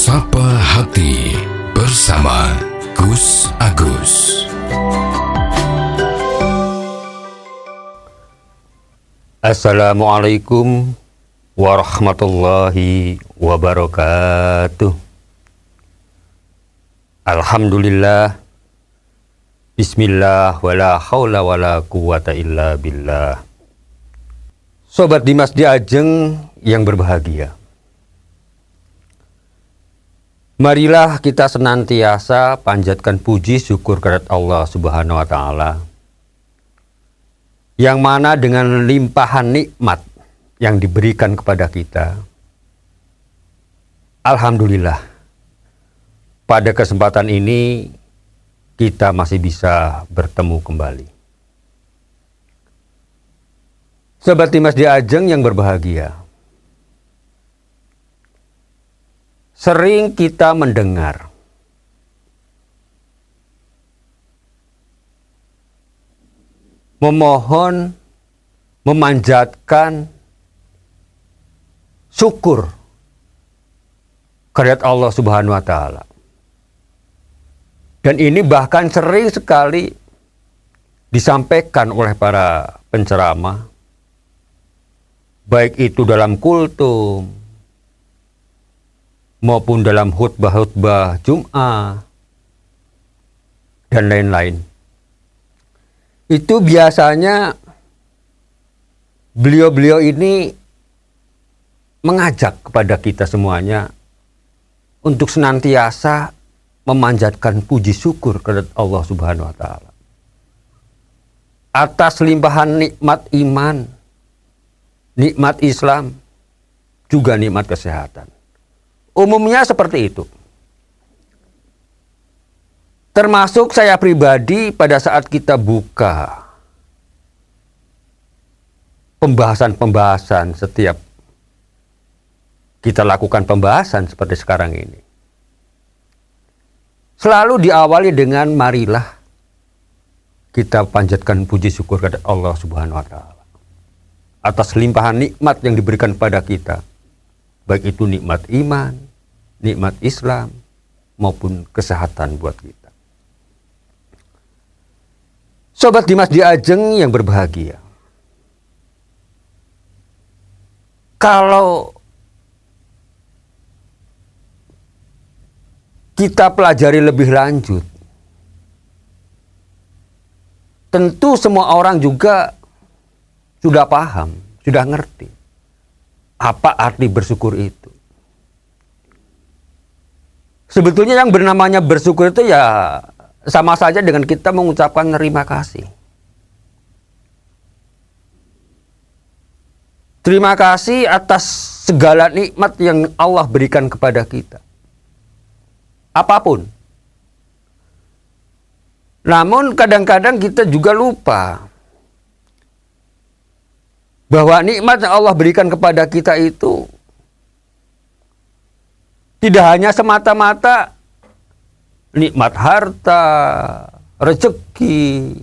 Sapa Hati bersama Gus Agus. Assalamualaikum warahmatullahi wabarakatuh. Alhamdulillah. Bismillah wala haula wala quwata illa billah. Sobat Dimas Diajeng yang berbahagia, marilah kita senantiasa panjatkan puji syukur kehadirat Allah Subhanahu wa taala, yang mana dengan limpahan nikmat yang diberikan kepada kita, alhamdulillah, pada kesempatan ini kita masih bisa bertemu kembali. Sobat Dimas Diajeng yang berbahagia, sering kita mendengar memohon, memanjatkan syukur kehadirat Allah Subhanahu wa taala. Dan ini bahkan sering sekali disampaikan oleh para penceramah, baik itu dalam kultum maupun dalam khutbah-khutbah Jum'ah dan lain-lain. Itu biasanya beliau-beliau ini mengajak kepada kita semuanya untuk senantiasa memanjatkan puji syukur kepada Allah Subhanahu wa taala atas limpahan nikmat iman, nikmat Islam, juga nikmat kesehatan. Umumnya seperti itu. Termasuk saya pribadi pada saat kita buka pembahasan-pembahasan, setiap kita lakukan pembahasan seperti sekarang ini, selalu diawali dengan marilah kita panjatkan puji syukur kepada Allah Subhanahu wa taala atas limpahan nikmat yang diberikan pada kita, baik itu nikmat iman, nikmat Islam, maupun kesehatan buat kita. Sobat Dimas Diajeng yang berbahagia, kalau kita pelajari lebih lanjut, tentu semua orang juga sudah paham, sudah ngerti apa arti bersyukur itu. Sebetulnya yang bernamanya bersyukur itu ya sama saja dengan kita mengucapkan terima kasih. Terima kasih atas segala nikmat yang Allah berikan kepada kita. Apapun. Namun kadang-kadang kita juga lupa bahwa nikmat yang Allah berikan kepada kita itu tidak hanya semata-mata nikmat harta, rezeki,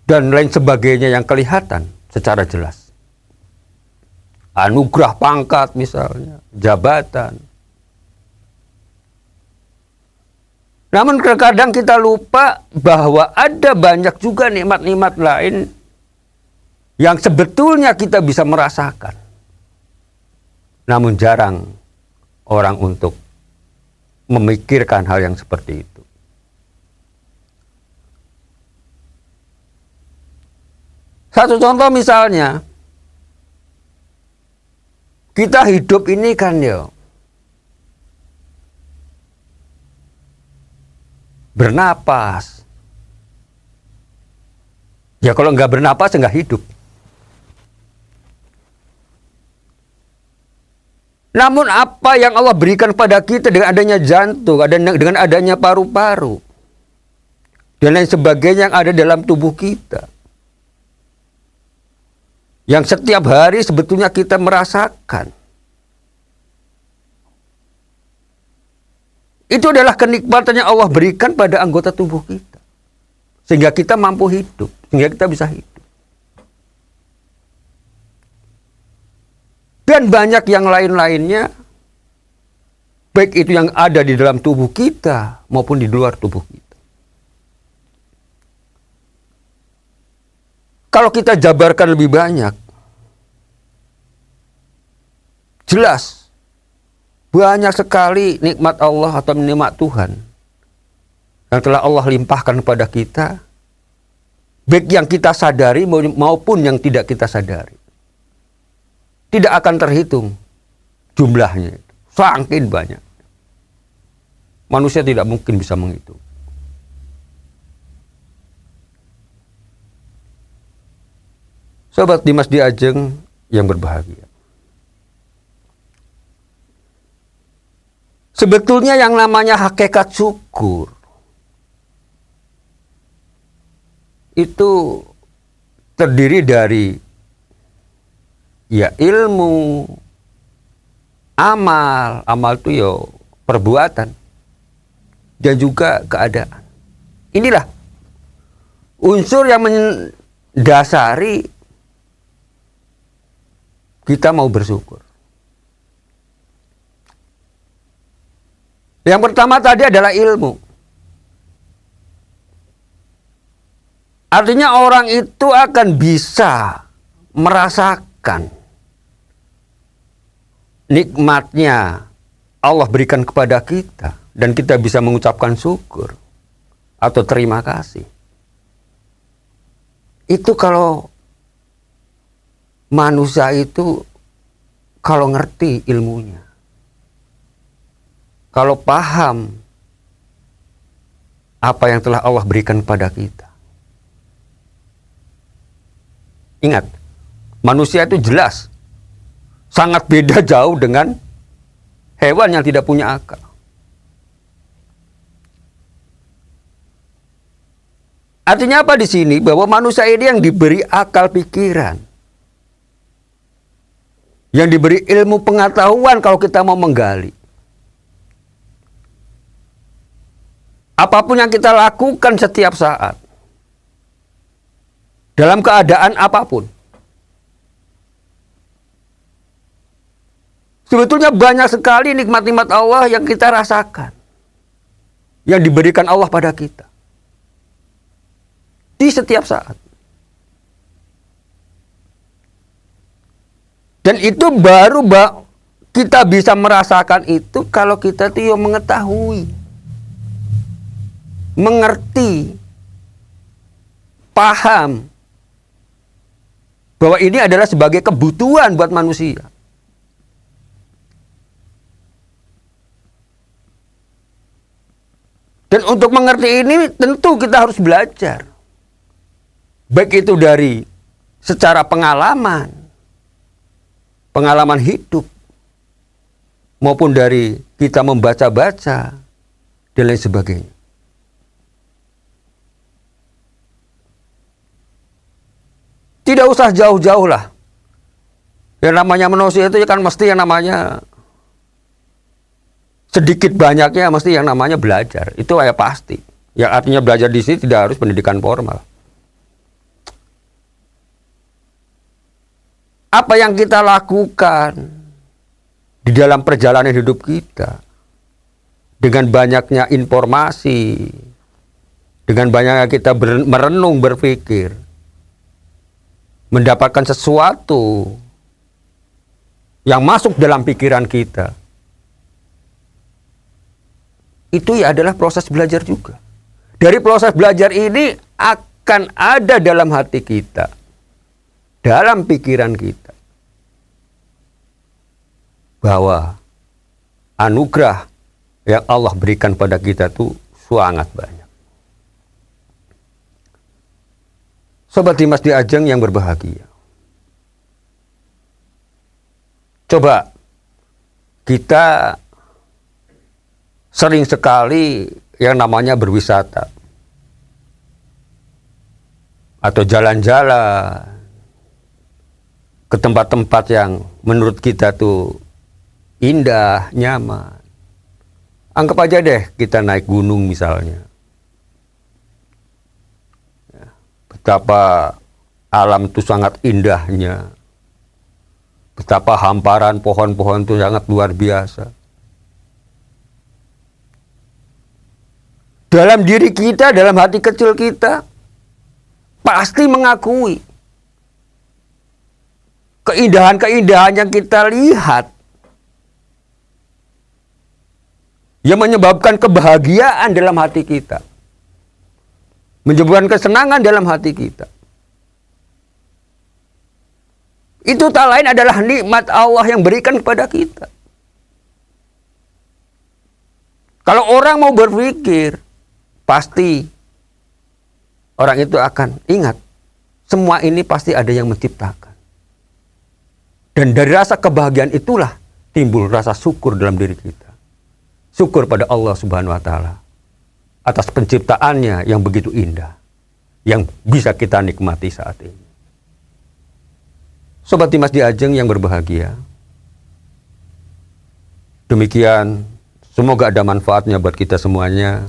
dan lain sebagainya yang kelihatan secara jelas. Anugerah pangkat misalnya, jabatan. Namun terkadang kita lupa bahwa ada banyak juga nikmat-nikmat lain yang sebetulnya kita bisa merasakan. Namun jarang orang untuk memikirkan hal yang seperti itu. Satu contoh misalnya, kita hidup ini kan ya bernapas. Ya kalau nggak bernapas nggak hidup. Namun apa yang Allah berikan pada kita dengan adanya jantung, dengan adanya paru-paru, dan lain sebagainya yang ada dalam tubuh kita, yang setiap hari sebetulnya kita merasakan, itu adalah kenikmatan yang Allah berikan pada anggota tubuh kita, sehingga kita mampu hidup, sehingga kita bisa hidup. Dan banyak yang lain-lainnya baik itu yang ada di dalam tubuh kita maupun di luar tubuh kita. Kalau kita jabarkan lebih banyak, jelas banyak sekali nikmat Allah atau nikmat Tuhan yang telah Allah limpahkan kepada kita, baik yang kita sadari maupun yang tidak kita sadari. Tidak akan terhitung jumlahnya. Saking banyak. Manusia tidak mungkin bisa menghitung. Sobat Dimas Diajeng yang berbahagia. Sebetulnya yang namanya hakikat syukur itu terdiri dari ya ilmu, amal itu ya perbuatan, dan juga keadaan. Inilah unsur yang mendasari kita mau bersyukur. Yang pertama tadi adalah ilmu. Artinya orang itu akan bisa merasakan nikmatnya Allah berikan kepada kita, dan kita bisa mengucapkan syukur atau terima kasih. Itu kalau manusia itu kalau ngerti ilmunya, kalau paham apa yang telah Allah berikan kepada kita. Ingat, manusia itu jelas sangat beda jauh dengan hewan yang tidak punya akal. Artinya apa di sini? Bahwa manusia ini yang diberi akal pikiran, yang diberi ilmu pengetahuan kalau kita mau menggali. Apapun yang kita lakukan setiap saat, dalam keadaan apapun, sebetulnya banyak sekali nikmat-nikmat Allah yang kita rasakan, yang diberikan Allah pada kita di setiap saat. Dan itu baru kita bisa merasakan itu kalau kita tuh mengetahui, mengerti, paham bahwa ini adalah sebagai kebutuhan buat manusia. Dan untuk mengerti ini tentu kita harus belajar. Baik itu dari secara pengalaman hidup, maupun dari kita membaca-baca, dan lain sebagainya. Tidak usah jauh-jauh lah. Yang namanya manusia itu kan mesti yang namanya sedikit banyaknya mesti yang namanya belajar. Itu ya pasti. Yang artinya belajar di sini tidak harus pendidikan formal. Apa yang kita lakukan di dalam perjalanan hidup kita, dengan banyaknya informasi, dengan banyaknya kita merenung, berpikir, mendapatkan sesuatu yang masuk dalam pikiran kita, itu ya adalah proses belajar juga. Dari proses belajar ini akan ada dalam hati kita, dalam pikiran kita, bahwa anugerah yang Allah berikan pada kita itu sangat banyak. Sobat Dimas Diajeng yang berbahagia, coba kita sering sekali yang namanya berwisata atau jalan-jalan ke tempat-tempat yang menurut kita tuh indah, nyaman. Anggap aja deh kita naik gunung misalnya. Betapa alam itu sangat indahnya. Betapa hamparan pohon-pohon itu sangat luar biasa. dalam diri kita, dalam hati kecil kita, pasti mengakui keindahan-keindahan yang kita lihat yang menyebabkan kebahagiaan dalam hati kita, menyebabkan kesenangan dalam hati kita. Itu tak lain adalah nikmat Allah yang berikan kepada kita. Kalau orang mau berpikir, pasti orang itu akan ingat, semua ini pasti ada yang menciptakan. Dan dari rasa kebahagiaan itulah timbul rasa syukur dalam diri kita. Syukur pada Allah Subhanahu wa Ta'ala atas penciptaannya yang begitu indah, yang bisa kita nikmati saat ini. Sobat Dimas Di Ajeng yang berbahagia, demikian, semoga ada manfaatnya buat kita semuanya.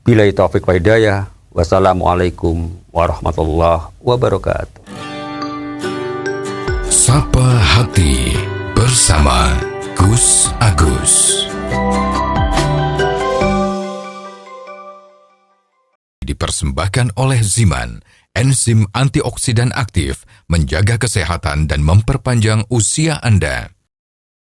Billahi taufiq wa hidayah. Wassalamualaikum warahmatullahi wabarakatuh. Sapa Hati bersama Gus Agus. Dipersembahkan oleh Ziman, enzim antioksidan aktif, menjaga kesehatan dan memperpanjang usia Anda.